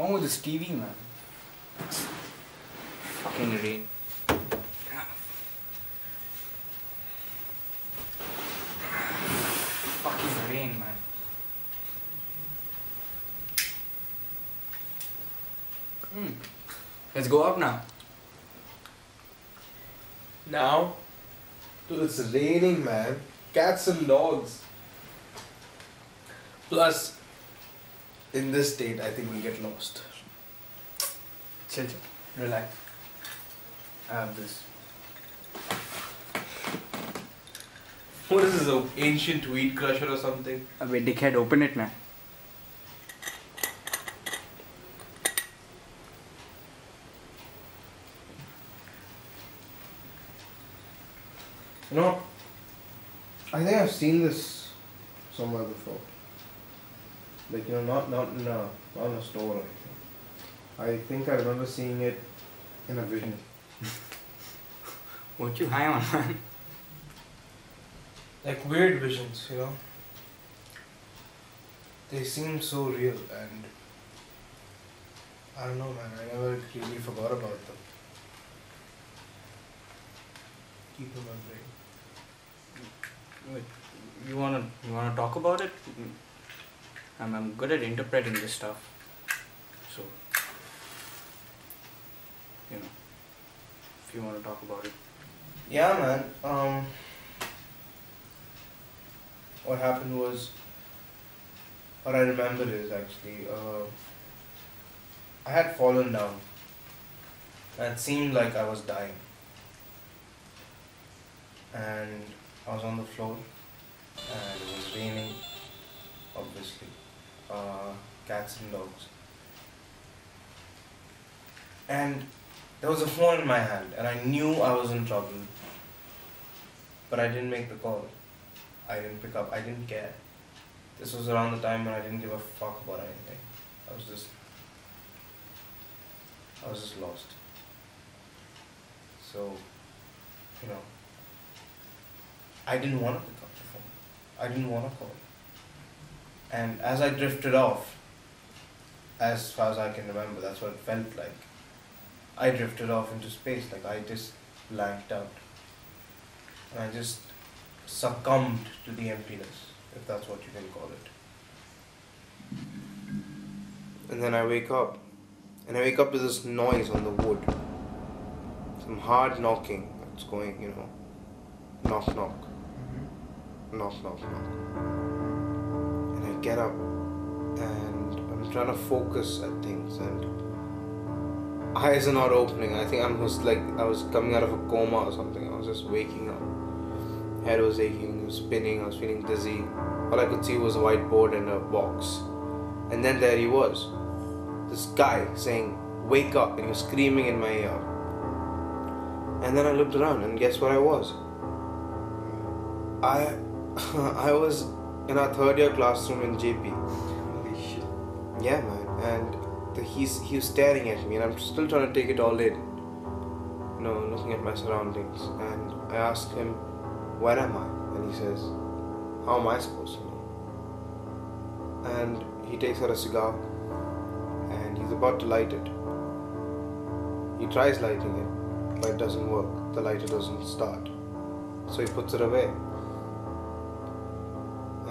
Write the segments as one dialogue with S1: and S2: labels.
S1: wrong with this TV, man? Fucking rain. Fucking rain, man. Let's go up now.
S2: Now? Dude, it's raining, man. Cats and dogs. Plus, in this state, I think we'll get lost.
S1: Chill. Relax. I have this.
S2: What is this, an ancient weed crusher or something?
S1: Wait, dickhead, open it, man.
S2: You know, I think I've seen this somewhere before. Like, you know, not in a store or anything. I think I remember seeing it in a vision.
S1: What you high on, man?
S2: Like weird visions, you know. They seem so real and I don't know, man, I never really forgot about them. Keep in my brain.
S1: Wait, you wanna talk about it? I'm good at interpreting this stuff, so you know, if you wanna talk about it.
S2: Yeah, man. What happened was, what I remember is actually, I had fallen down. And it seemed like I was dying. And I was on the floor, and it was raining, obviously. Cats and dogs. And there was a phone in my hand, and I knew I was in trouble. But I didn't make the call. I didn't pick up, I didn't care. This was around the time when I didn't give a fuck about anything. I was just lost. So, you know, I didn't want to pick up the phone. I didn't want to call. And as I drifted off, as far as I can remember, that's what it felt like. I drifted off into space, like I just blanked out. And I just succumbed to the emptiness, if that's what you can call it. And then I wake up. And I wake up to this noise on the wood. Some hard knocking that's going, you know. Knock, knock. Knock, knock, knock. And I get up and I'm trying to focus at things and eyes are not opening. I think I was coming out of a coma or something. I was just waking up. Head was aching, it was spinning, I was feeling dizzy. All I could see was a whiteboard and a box. And then there he was. This guy saying, "Wake up," and he was screaming in my ear. And then I looked around and guess where I was? I was in our third year classroom in JP.
S1: Holy shit.
S2: Yeah, man. And he was staring at me and I'm still trying to take it all in. You know, looking at my surroundings. And I asked him, "Where am I?" And he says, "How am I supposed to know?" And he takes out a cigar and he's about to light it. He tries lighting it, but it doesn't work. The lighter doesn't start. So he puts it away.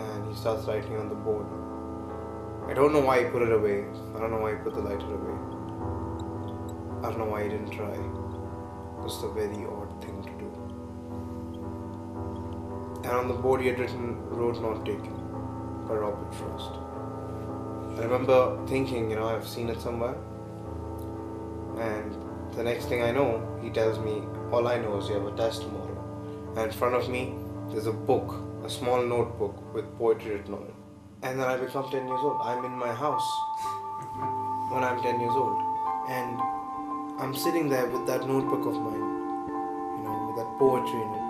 S2: And he starts writing on the board. I don't know why he put it away. I don't know why he put the lighter away. I don't know why he didn't try. Just a very odd thing to do. And on the board he had written, "Road not taken," by Robert Frost. I remember thinking, you know, I've seen it somewhere. And the next thing I know, he tells me, "All I know is you have a test tomorrow." And in front of me, there's a book, a small notebook with poetry written on it. And then I become 10 years old. I'm in my house when I'm 10 years old. And I'm sitting there with that notebook of mine, you know, with that poetry in it.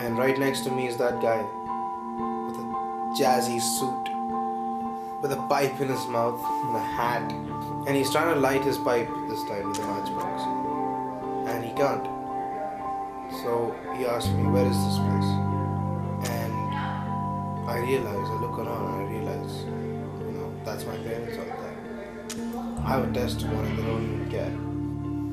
S2: And right next to me is that guy with a jazzy suit, with a pipe in his mouth and a hat. And he's trying to light his pipe this time with a matchbox. And he can't. So he asked me, "Where is this place?" And I look around and I realize, you know, that's my parents out there. I would test one and they don't even care.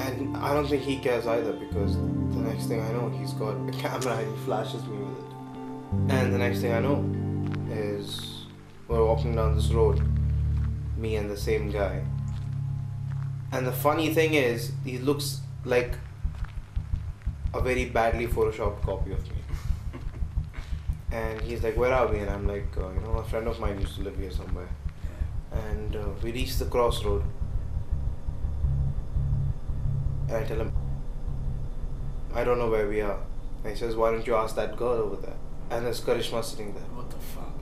S2: And I don't think he cares either, because the next thing I know, he's got a camera and he flashes me with it. And the next thing I know is we're walking down this road, me and the same guy. And the funny thing is, he looks like a very badly photoshopped copy of me. And he's like, "Where are we?" And I'm like, a friend of mine used to live here somewhere. And we reached the crossroad. And I tell him, "I don't know where we are." And he says, "Why don't you ask that girl over there?" And there's Karishma sitting there.
S1: What the fuck?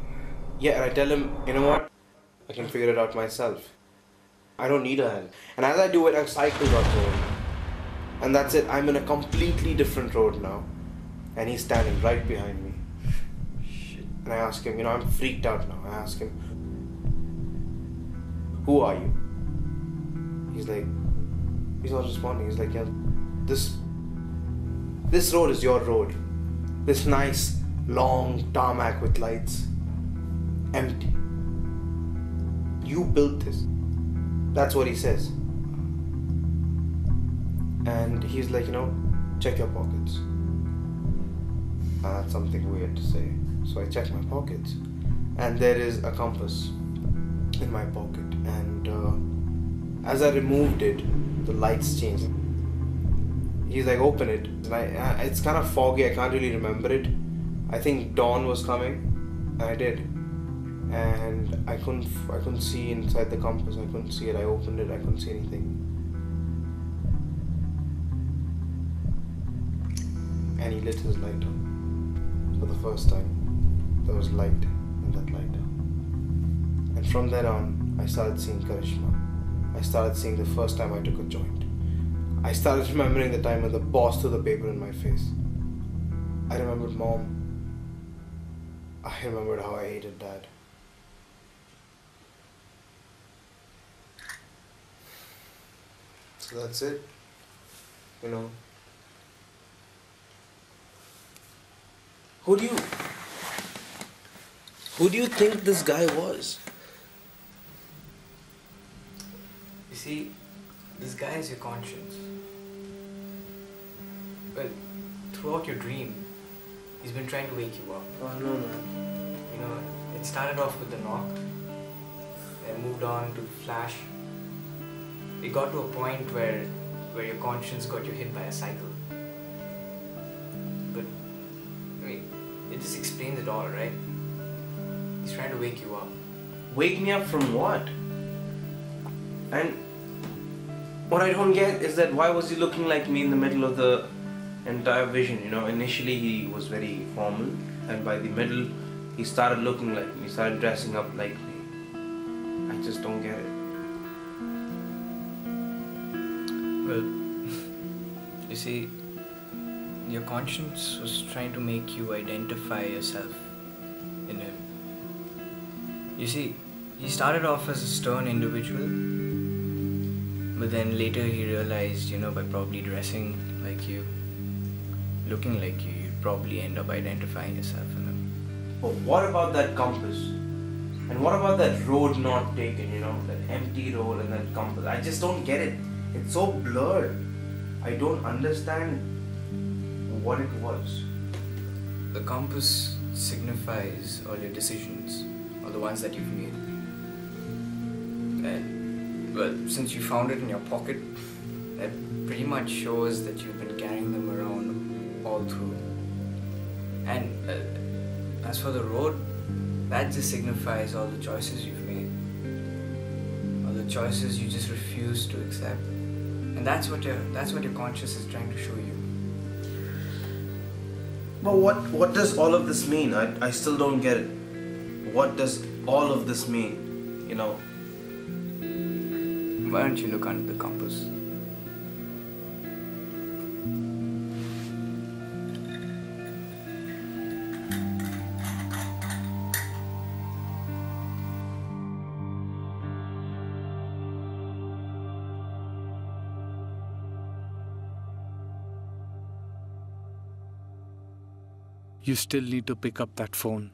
S2: Yeah, and I tell him, "You know what? I can figure it out myself. I don't need her help." And as I do it, a cycle got going. And that's it. I'm in a completely different road now. And he's standing right behind me.
S1: Shit.
S2: And I ask him, I'm freaked out now. I ask him, "Who are you?" He's not responding. He's like, "Yeah, this road is your road. This nice, long tarmac with lights. Empty. You built this." That's what he says. And he's like, "Check your pockets." That's something weird to say. So I check my pockets. And there is a compass in my pocket. And as I removed it, the lights changed. He's like, "Open it." And it's kind of foggy. I can't really remember it. I think dawn was coming. And I did. And I couldn't see inside the compass. I couldn't see it. I opened it. I couldn't see anything. And he lit his light up. For the first time, there was light in that lighter. And from then on, I started seeing Karishma. I started seeing the first time I took a joint. I started remembering the time when the boss threw the paper in my face. I remembered Mom. I remembered how I hated Dad. So that's it. Who do you think this guy was?
S1: You see, this guy is your conscience. Well, throughout your dream, he's been trying to wake you up.
S2: Oh, no, man.
S1: It started off with the knock, then moved on to flash. It got to a point where your conscience got you hit by a cycle. But, it just explains it all, right? He's trying to wake you up.
S2: Wake me up from what? And what I don't get is that why was he looking like me in the middle of the entire vision? Initially he was very formal, and by the middle he started looking like me, he started dressing up like me. I just don't get it.
S1: Well, you see, your conscience was trying to make you identify yourself in him. You see, he started off as a stern individual, but then later he realized, by probably dressing like you, looking like you, you'd probably end up identifying yourself in him.
S2: But what about that compass? And what about that road not taken, that empty road and that compass? I just don't get it. It's so blurred. I don't understand what it was.
S1: The compass signifies all your decisions, or the ones that you've made. And, well, since you found it in your pocket, that pretty much shows that you've been carrying them around all through. And as for the road, that just signifies all the choices you've made, all the choices you just refuse to accept. And that's what your conscience is trying to show you.
S2: But what does all of this mean? I still don't get it. What does all of this mean?
S1: Why don't you look under the compass?
S3: You still need to pick up that phone.